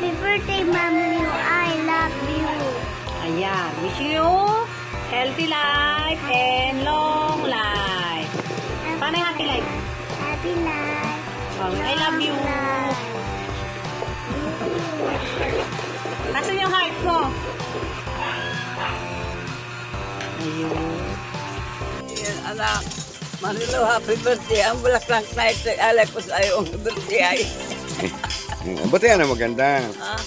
Happy birthday, Mom Liu. I love you. Ayan. Wishing you healthy life and long life. Paano yung happy life? Happy life. I love you. Nasaan yung heart mo? Ayun. Anak, Marilo, happy birthday. Ang bulaklak na ito, alay ko sa iyong birthday ay. Ba't yan ang maganda? Ha?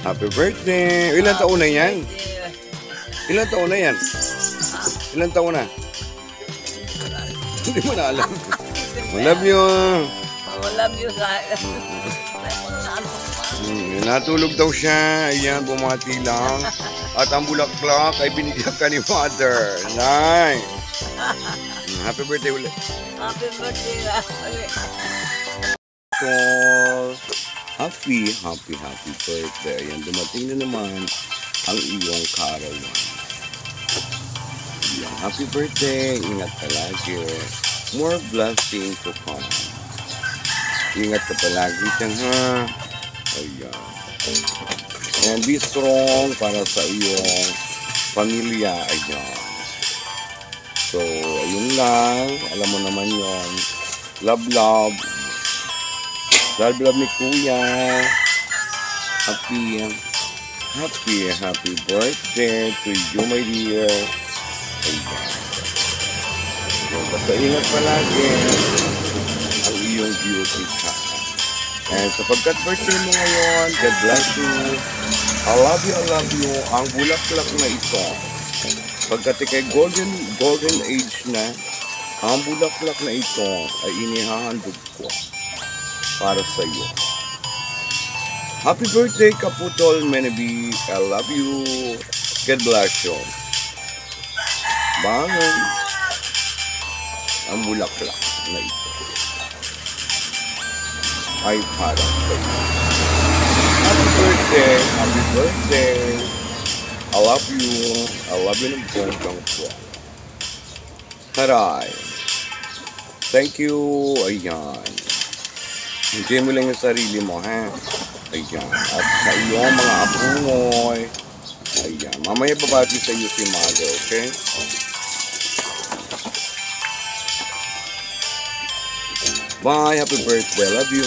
Happy birthday. Ilan taon na yan? Ilan taon na yan? Ilan taon na? Hindi mo na alam. I love you. I love you sa Natulog daw siya. Ayan, bumati lang. At ang bulaklak ay binigyan ka ni Father. Nice. Happy birthday ulit. happy birthday. Happy birthday. Ayan, dumating na naman ang iyong karawan. Ayan, happy birthday. Ingat ka lagi. More blessing to come. Ingat ka palagi dyan, ha? Ayan. And be strong para sa iyong pamilya. Ayan. So, ayun lang. Alam mo naman yon. Love, love. Love, love ni Kuya. Happy birthday to you, my dear. Ayan. So, basta ingat palagi ang iyong beauty ka. And sapagkat birthday mo ngayon, God bless you. I love you. Ang bulaklak na ito. Pagkat ikay golden age na, ang bulaklak na ito ay inihahandog ko para sa iyo. Happy birthday, Kaputol Menebi. I love you. God bless you. Bye. Ang bulaklak na ito ay para sa iyo. Happy birthday. I love you ng buong po. Taray. Thank you. Ayan. Enjoy mo lang yung sarili mo, ha? Ayan. At sa iyong mga apungoy. Ayan. Mamaya babati sa iyo si Mother, okay? Bye. Happy birthday. I love you.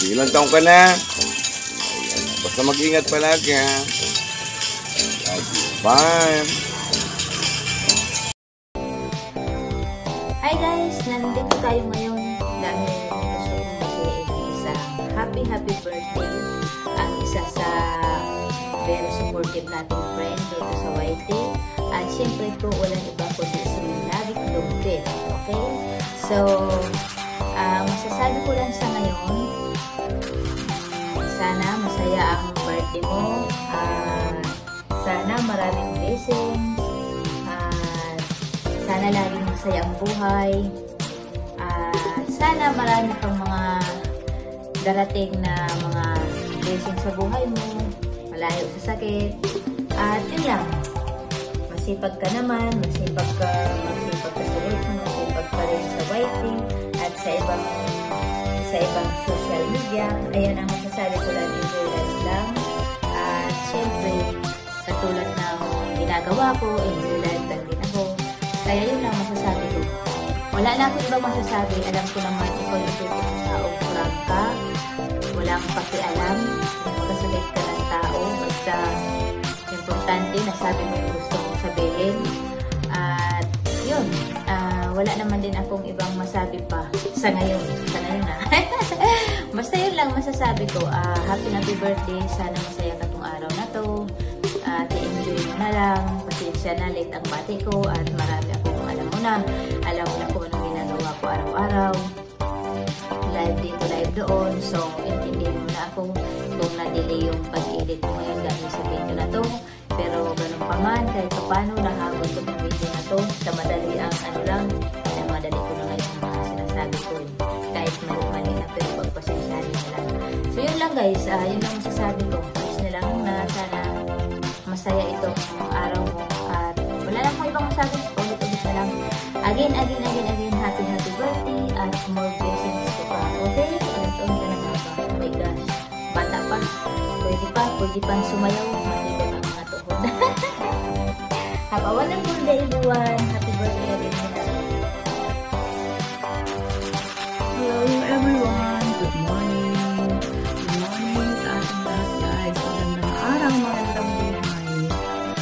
Ilang taong ka na? Ayan. Basta mag-ingat palagi, ha? Love you. Bye. Hi guys! Nandito tayo ngayon dahil gusto kong mag-i-edit sa happy birthday ang isa sa very supportive nating friend dito sa YT. At syempre po, walang iba kundi si Navic Lugdit. Okay? So, masasabi ko lang sa ngayon, sana masaya ang birthday mo. Sana maraming blessings. Sana laging masaya ang buhay. Sana marami kang mga darating na mga blessings sa buhay mo. Malayo sa sakit. At yun lang. Masipag ka naman. Masipag ka sa work mo. Masipag ka rin sa writing. At sa ibang social media. Ayan ang masasabi ko lang. Enjoy life lang. At syempre, katulad ng ginagawa ko, enjoy life lang din ako. Kaya yun lang masasabi ko. Wala na akong ibang masasabi. Alam ko naman ikaw yung tipo ng taong kurang ka. Wala kang pakialam. Magkasagay ka ng tao. Basta importante na sabi mo yung gusto mong sabihin. At yun. Wala naman din akong ibang masabi pa sa ngayon. Sa ngayon na. Basta yun lang masasabi ko. Happy birthday. Sana masaya ka tong araw na to. I-enjoy mo na lang. Pasensya na late ang bati ko. At marami akong alam mo na kung anong ginagawa ko araw-araw. Live dito, live doon. So, intindihin mo na ako kung na-delay yung pag-edit mo ngayon dahil sa video na to. Pero ganun pa man, kahit paano nahabot ko ng video na to sa madali ang madali ko na ngayon yung mga sinasabi ko. Kahit mali na, pero pagpasensyahan na lang. So, yun lang guys. Yun lang masasabi ko. Wish na lang na sana masaya itong araw mo. At wala lang akong ibang masabi. Ulit-ulit na lang. Again, happy birthday at more blessings to come. Okay? Ilang taon ka na ba? pwede pang sumayaw, makikat ang mga tuhod. Have a wonderful day, everyone. Happy birthday again. Hello everyone! Good morning! Good morning sa ating lahat guys. Magandang araw, magandang buhay.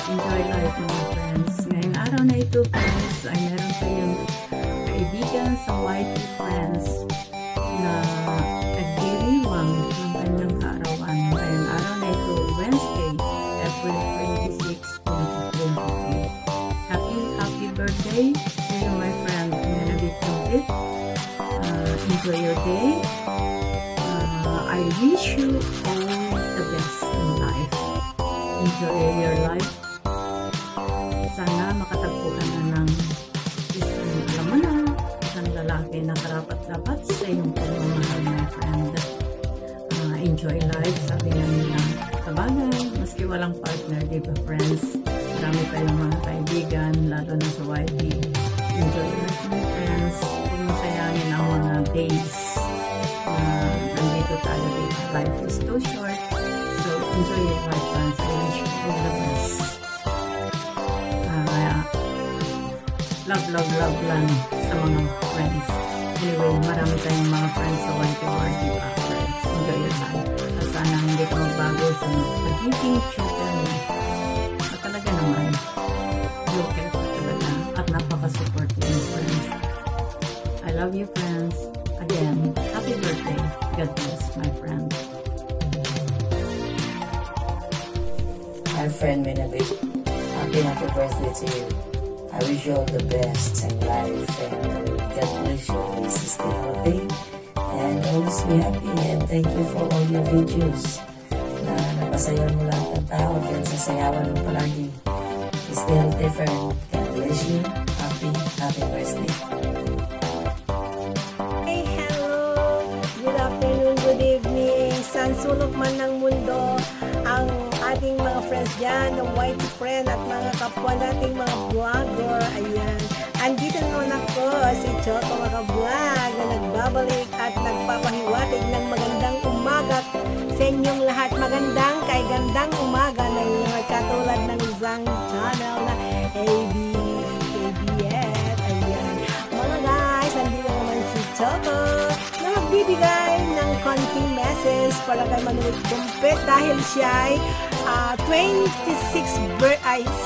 Enjoy life mga friends. Ngayong araw na ito friends, ay meron tayong kaibigan sa YT Friends na nagdiriwang ng kanyang kaarawan. Ngayong araw na ito, Wednesday, April 26, 2023. Happy birthday to you my friend. Nanabit complete. Enjoy your day. I wish you all the best in life. Enjoy your life. Sana makatagpo ka na ng isang, alam mo na, isang lalaki na karapat-dapat sa iyong pagmamahal, my friend. Enjoy life, sabi nga nila. Sabagay, maski walang partner, di ba friends? Marami tayong mga kaibigan, lalo na sa YT. Enjoy life, my friends. Kung masayangin ang mga days nandito tayo dito. Life is too short. So, enjoy your life, friends. I wish you all the best. Love lang sa mga friends. Anyway, marami tayong mga friends sa YT or di ba, friends? Enjoy your life. At sana hindi ka magbago sa pagiging children mo. At talaga naman, look at talaga at napaka-supportive friends. I love you friends. Again, happy birthday. God bless my friend. My friend Minabit, happy birthday to you. I wish you all the best in life and God bless you. Always stay healthy and always be happy, and thank you for all your videos na napasayaw mo lahat ng tao dyan sa sayawan mo palagi. Stay healthy friend. God bless you. Happy birthday. Hey, hello! Good afternoon, good evening. San sulok man ng mundo ang ating mga friends dyan, ng YT friend at mga kapwa nating mga vlogger. Ayan. Andito naman ako, si Choco Maka-Vlog na nagbabalik at nagpapahiwatig ng magandang umaga sa inyong lahat. Magandang kay gandang umaga na inyong katulad ng isang channel na ABS. Ayan. Mga guys, andito naman si Choco na magbibigay ng konting message para kay Manuel Dumpet dahil siya ay 26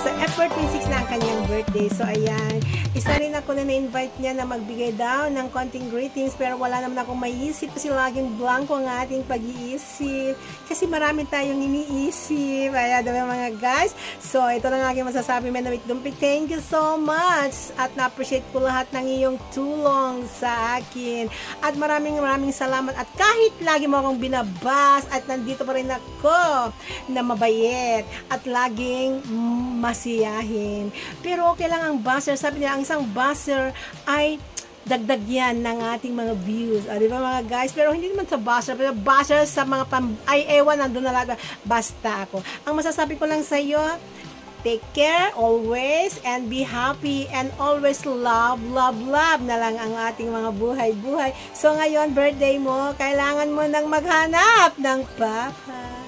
sa April 26 na ang kanyang birthday. So ayan, isa rin ako na na-invite niya na magbigay daw ng konting greetings, pero wala naman akong maiisip kasi laging blanco ang ating pag-iisip kasi marami tayong iniisip. Ayan, diba mga guys? So ito lang aking masasabi, Manuel Dumpet. Thank you so much at na-appreciate ko lahat ng iyong tulong sa akin at maraming salamat at kahit lagi mo akong binabas at nandito pa rin ako na mabait at laging masiyahin. Pero okay lang ang buzzer. Sabi niya, ang isang buzzer ay dagdag yan ng ating mga views. Di ba mga guys? Pero hindi naman sa buzzer. Pero buzzer sa mga ewan, nandun na lahat. Basta ako. Ang masasabi ko lang sa iyo, take care always and be happy and always love na lang ang ating mga buhay-buhay. So ngayon, birthday mo, kailangan mo nang maghanap ng papa.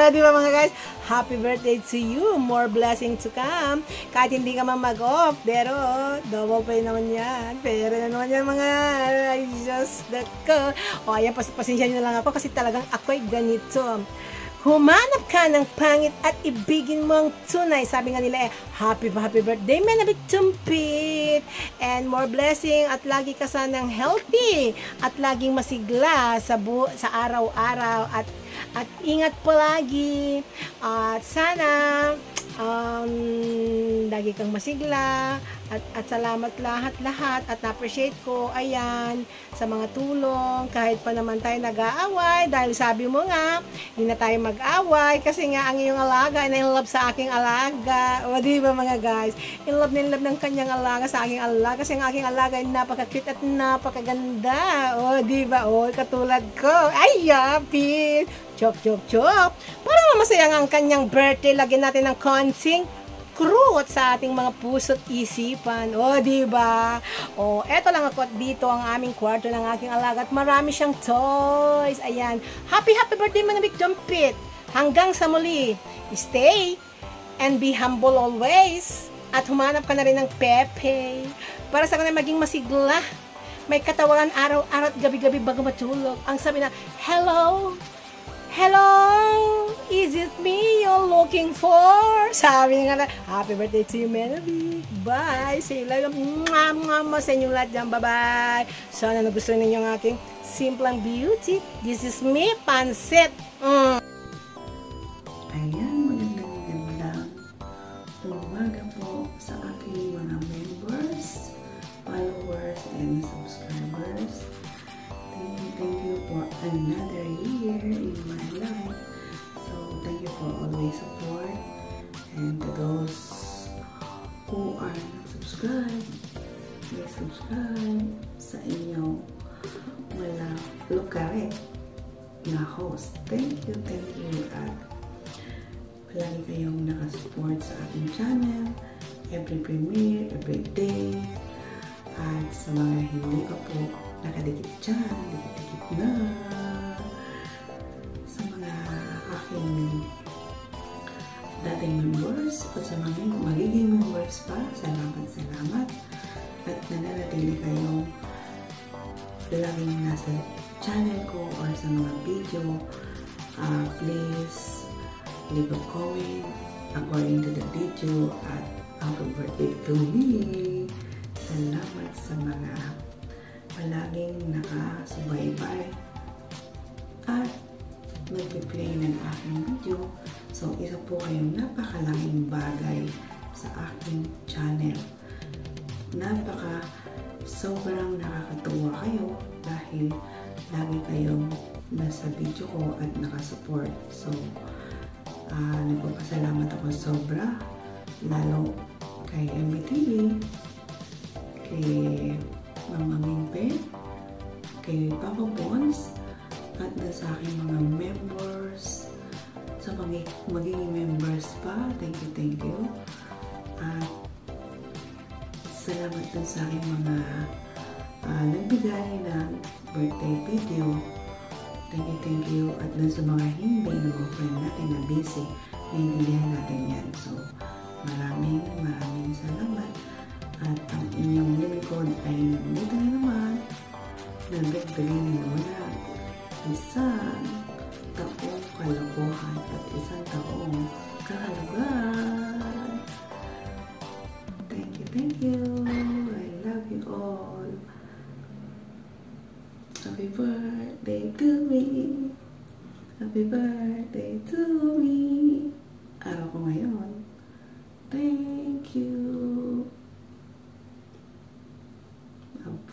Di ba mga guys? Happy birthday to you. More blessing to come. Kahit hindi ka man mag-off, pero double pay naman yan. Pero naman yan mga I just that ko. O ayan, pasensya nyo na lang ako kasi talagang ako'y ganito. Humanap ka ng pangit at ibigin mo ang tunay. Sabi nga nila happy birthday, Manabit Tumpit. And more blessing at lagi ka sanang healthy at laging masigla sa araw-araw at ingat palagi. At sana lagi kang masigla at salamat lahat at na-appreciate ko ayan sa mga tulong kahit pa naman tayo nag-aaway dahil sabi mo nga hindi na tayo mag-away kasi nga ang iyong alaga ay in love sa aking alaga. O di ba mga guys, in love ng kanyang alaga sa aking alaga kasi ang aking alaga ay napaka-cute at napakaganda. O di ba, o katulad ko ay yapit chop para masaya ang kanyang birthday. Lagyan natin ng konting krut sa ating mga puso't isipan. O, diba? O, eto lang ako at dito ang aming kwarto ng aking alaga at marami siyang toys. Ayan. Happy birthday, Manabit Dumpit. Hanggang sa muli, stay and be humble always. At humanap ka na rin ng Pepe para sa kanila maging masigla. May katawanan araw-araw at gabi-gabi bago matulog. Ang sabi na, hello? Hello? Is it me you're looking for? Sabi nga na, happy birthday to you, Melody. Bye. Say love. Mwah sa inyong lahat dyan. Bye-bye. Sana nagustuhan ninyo ang aking Simplang Beauty. This is me, Pansit. Ayan, magandang umaga po sa aking mga members, followers, and subscribers. Thank you for another year in my life. So, thank you for always support. And to those who are not subscribed, please subscribe sa inyong wala lukare na host. Thank you. At palagi kayong nakasupport sa aking channel. Every premiere, every day. At sa mga hindi pa po nakadikit dyan, dikit-dikit na. Sa mga aking dating members at sa mga magiging members pa, salamat. At nananatili kayong laging nasa channel ko or sa mga video. Please leave a comment according to the video at happy birthday to me. Salamat sa mga palaging nakasubaybay at nag-play ng aking video. So, isa po kayong napakalaking bagay sa aking channel. Sobrang nakakatuwa kayo dahil lagi kayong nasa video ko at nakasupport. So, nagpapasalamat ako sobra, lalo kay MBTV, kay Mama Mingpe, kay Papa Bones, at sa aking mga members, sa magiging members pa. Thank you. At salamat dun sa aking mga nagbigay ng birthday video. Thank you. At dun sa mga hindi na mga friend natin na busy, naiintindihan natin yan. So, maraming salamat. At ang inyong lingkod ay nandito na naman. Nagdagbigay na naman ang isang taong kalokohan at isang taong kahulugan. Thank you. I love you all. Happy birthday to me. Happy birthday to me. Araw ko ngayon. Thank you.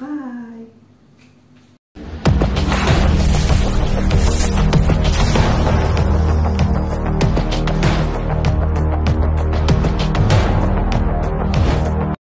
Bye.